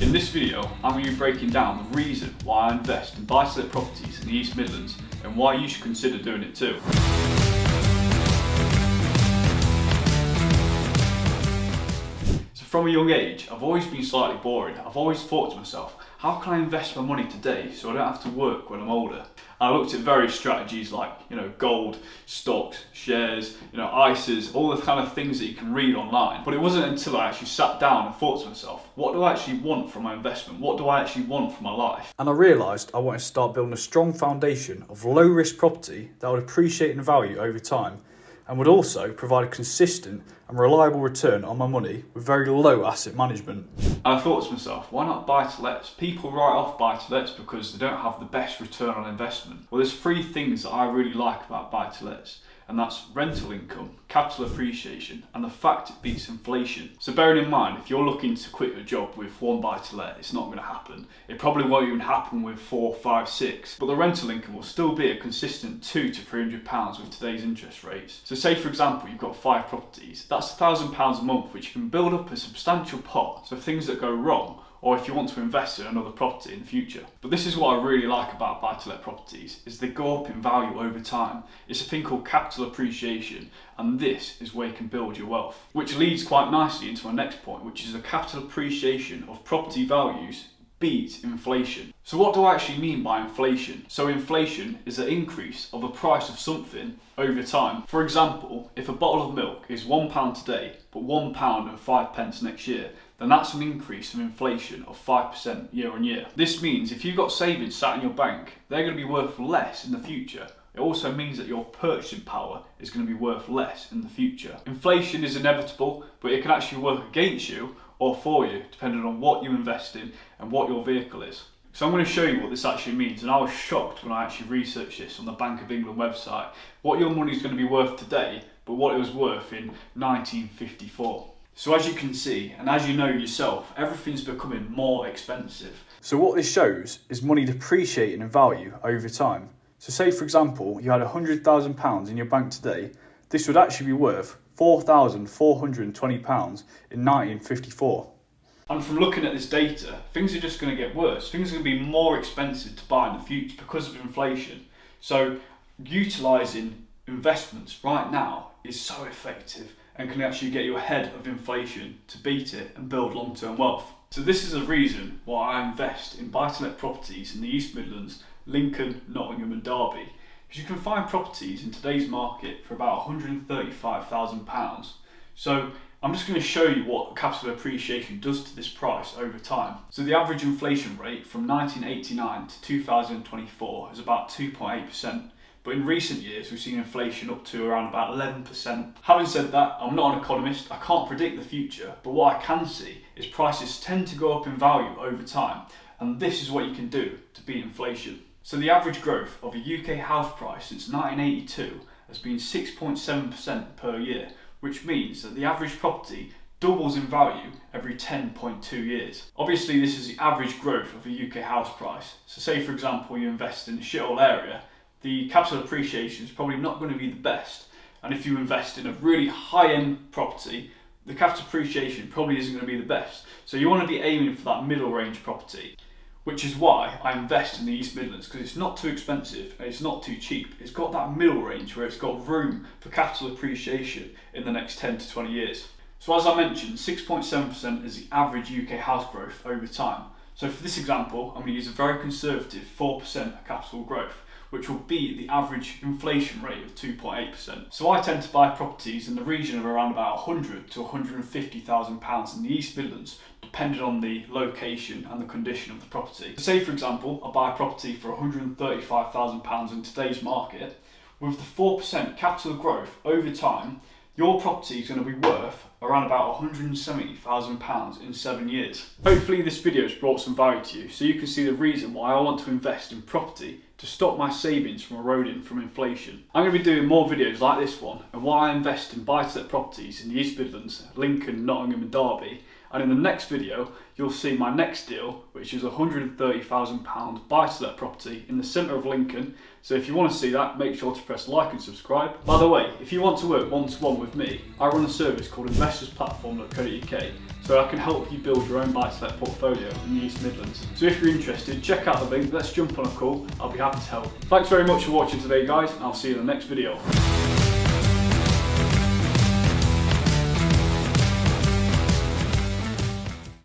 In this video, I'm going to be breaking down the reason why I invest in buy-to-let properties in the East Midlands and why you should consider doing it too. So from a young age, I've always been slightly boring. I've always thought to myself, how can I invest my money today so I don't have to work when I'm older? I looked at various strategies like, gold, stocks, shares, ISAs, all the kind of things that you can read online. But it wasn't until I actually sat down and thought to myself, what do I actually want from my investment? What do I actually want from my life? And I realised I wanted to start building a strong foundation of low risk property that would appreciate in value over time and would also provide a consistent and reliable return on my money with very low asset management. And I thought to myself, why not buy-to-lets? People write off buy-to-lets because they don't have the best return on investment. Well, there's three things that I really like about buy-to-lets, and that's rental income, capital appreciation, and the fact it beats inflation. So bearing in mind, if you're looking to quit your job with one buy-to-let, it's not going to happen. It probably won't even happen with 4, 5, 6. But the rental income will still be a consistent £200 to £300 with today's interest rates. So say for example, you've got 5 properties. That's £1,000 a month, which you can build up a substantial pot. So if things that go wrong, or if you want to invest in another property in the future. But this is what I really like about buy-to-let properties, is they go up in value over time. It's a thing called capital appreciation, and this is where you can build your wealth. Which leads quite nicely into my next point, which is the capital appreciation of property values beats inflation. So what do I actually mean by inflation? So inflation is an increase of the price of something over time. For example, if a bottle of milk is £1 today, but £1.05 next year, then that's an increase of inflation of 5% year on year. This means if you've got savings sat in your bank, they're going to be worth less in the future. It also means that your purchasing power is going to be worth less in the future. Inflation is inevitable, but it can actually work against you or for you, depending on what you invest in and what your vehicle is. So I'm going to show you what this actually means, and I was shocked when I actually researched this on the Bank of England website, what your money is going to be worth today, but what it was worth in 1954. So as you can see, and as you know yourself, everything's becoming more expensive. So what this shows is money depreciating in value over time. So say for example, you had £100,000 in your bank today, this would actually be worth £4,420 in 1954. And from looking at this data, things are just going to get worse. Things are going to be more expensive to buy in the future because of inflation. So utilising investments right now is so effective and can actually get you ahead of inflation to beat it and build long-term wealth. So this is the reason why I invest in buy-to-let properties in the East Midlands, Lincoln, Nottingham and Derby. Because you can find properties in today's market for about £135,000. So I'm just going to show you what capital appreciation does to this price over time. So the average inflation rate from 1989 to 2024 is about 2.8%. But in recent years, we've seen inflation up to around about 11%. Having said that, I'm not an economist, I can't predict the future, but what I can see is prices tend to go up in value over time, and this is what you can do to beat inflation. So the average growth of a UK house price since 1982 has been 6.7% per year, which means that the average property doubles in value every 10.2 years. Obviously, this is the average growth of a UK house price. So say for example, you invest in a shithole area, the capital appreciation is probably not going to be the best. And if you invest in a really high-end property, the capital appreciation probably isn't going to be the best. So you want to be aiming for that middle range property, which is why I invest in the East Midlands, because it's not too expensive and it's not too cheap. It's got that middle range where it's got room for capital appreciation in the next 10 to 20 years. So as I mentioned, 6.7% is the average UK house growth over time. So for this example, I'm going to use a very conservative 4% capital growth, which will beat the average inflation rate of 2.8%. So I tend to buy properties in the region of around about £100,000 to £150,000 in the East Midlands, depending on the location and the condition of the property. Say for example, I buy a property for £135,000 in today's market. With the 4% capital growth over time, your property is going to be worth around about £170,000 in 7 years. Hopefully this video has brought some value to you, so you can see the reason why I want to invest in property to stop my savings from eroding from inflation. I'm going to be doing more videos like this one and why I invest in buy-to-let properties in the East Midlands, Lincoln, Nottingham and Derby. And in the next video, you'll see my next deal, which is a £130,000 buy-to-let property in the centre of Lincoln. So if you want to see that, make sure to press like and subscribe. By the way, if you want to work one-to-one with me, I run a service called investorsplatform.co.uk. So where I can help you build your own buy-to-let portfolio in the East Midlands. So if you're interested, check out the link, let's jump on a call, I'll be happy to help. Thanks very much for watching today guys, and I'll see you in the next video.